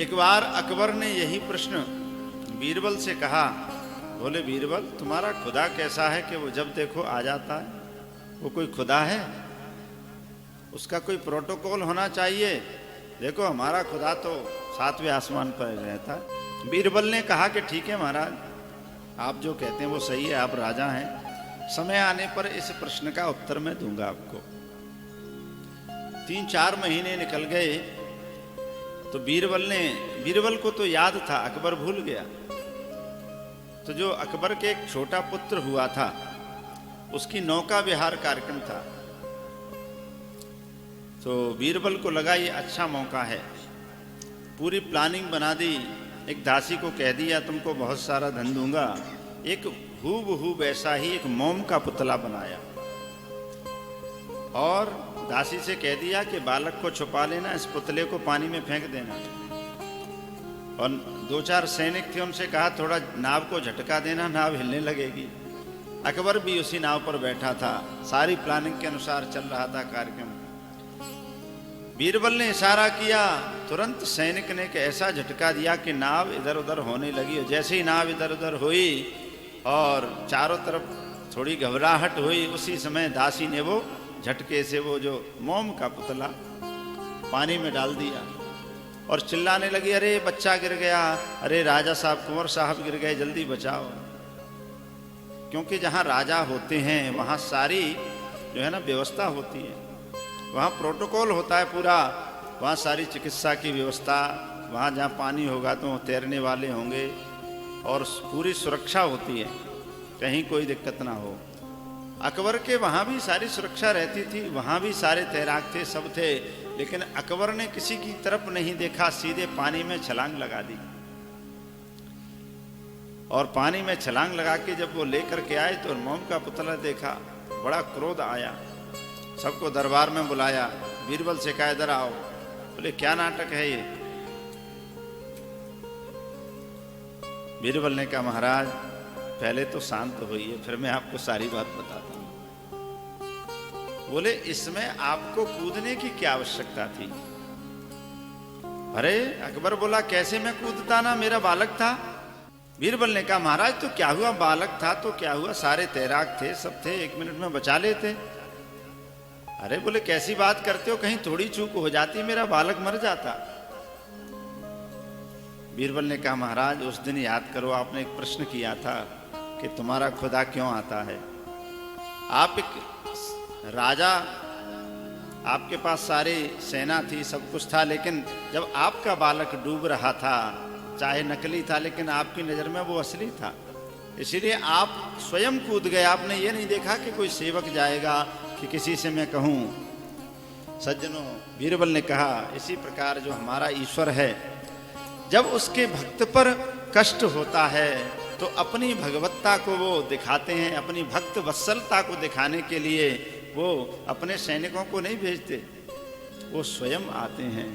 एक बार अकबर ने यही प्रश्न बीरबल से कहा। बोले बीरबल, तुम्हारा खुदा कैसा है कि वो जब देखो आ जाता है? वो कोई खुदा है? उसका कोई प्रोटोकॉल होना चाहिए। देखो हमारा खुदा तो 7वें आसमान पर रहता है। बीरबल ने कहा कि ठीक है महाराज, आप जो कहते हैं वो सही है, आप राजा हैं, समय आने पर इस प्रश्न का उत्तर मैं दूंगा आपको। 3-4 महीने निकल गए तो बीरबल को तो याद था, अकबर भूल गया। तो जो अकबर के एक छोटा पुत्र हुआ था, उसकी नौका विहार कार्यक्रम था। तो बीरबल को लगा ये अच्छा मौका है, पूरी प्लानिंग बना दी। एक दासी को कह दिया तुमको बहुत सारा धन दूंगा। एक हूबहू वैसा ही एक मोम का पुतला बनाया और दासी से कह दिया कि बालक को छुपा लेना, इस पुतले को पानी में फेंक देना। और 2-4 सैनिक थे, उनसे कहा थोड़ा नाव को झटका देना, नाव हिलने लगेगी। अकबर भी उसी नाव पर बैठा था, सारी प्लानिंग के अनुसार चल रहा था कार्यक्रम। बीरबल ने इशारा किया, तुरंत सैनिक ने ऐसा झटका दिया कि नाव इधर उधर होने लगी। और जैसे ही नाव इधर उधर हुई और चारों तरफ थोड़ी घबराहट हुई, उसी समय दासी ने वो झटके से वो जो मोम का पुतला पानी में डाल दिया और चिल्लाने लगी, अरे बच्चा गिर गया, अरे राजा साहब, कुंवर साहब गिर गए, जल्दी बचाओ। क्योंकि जहाँ राजा होते हैं वहाँ सारी जो है ना व्यवस्था होती है, वहाँ प्रोटोकॉल होता है पूरा। वहाँ सारी चिकित्सा की व्यवस्था, वहाँ जहाँ पानी होगा तो तैरने वाले होंगे और पूरी सुरक्षा होती है, कहीं कोई दिक्कत ना हो। अकबर के वहाँ भी सारी सुरक्षा रहती थी, वहाँ भी सारे तैराक थे, सब थे। लेकिन अकबर ने किसी की तरफ नहीं देखा, सीधे पानी में छलांग लगा दी। और पानी में छलांग लगा के जब वो लेकर के आए तो मोम का पुतला देखा, बड़ा क्रोध आया, सबको दरबार में बुलाया। बीरबल से कहा इधर आओ। बोले क्या नाटक है ये? बीरबल ने कहा महाराज पहले तो शांत होइए, फिर मैं आपको सारी बात बताता हूं। बोले इसमें आपको कूदने की क्या आवश्यकता थी? अरे अकबर बोला कैसे मैं कूदता, ना मेरा बालक था। बीरबल ने कहा महाराज तो क्या हुआ, बालक था तो क्या हुआ, सारे तैराक थे, सब थे, 1 मिनट में बचा लेते। अरे बोले कैसी बात करते हो, कहीं थोड़ी चूक हो जाती, मेरा बालक मर जाता। बीरबल ने कहा महाराज उस दिन याद करो, आपने एक प्रश्न किया था कि तुम्हारा खुदा क्यों आता है। आप एक राजा, आपके पास सारी सेना थी, सब कुछ था, लेकिन जब आपका बालक डूब रहा था, चाहे नकली था लेकिन आपकी नज़र में वो असली था, इसीलिए आप स्वयं कूद गए। आपने ये नहीं देखा कि कोई सेवक जाएगा कि किसी से मैं कहूँ। सज्जनों, बीरबल ने कहा इसी प्रकार जो हमारा ईश्वर है, जब उसके भक्त पर कष्ट होता है तो अपनी भगवत्ता को वो दिखाते हैं, अपनी भक्त वत्सलता को दिखाने के लिए वो अपने सैनिकों को नहीं भेजते, वो स्वयं आते हैं।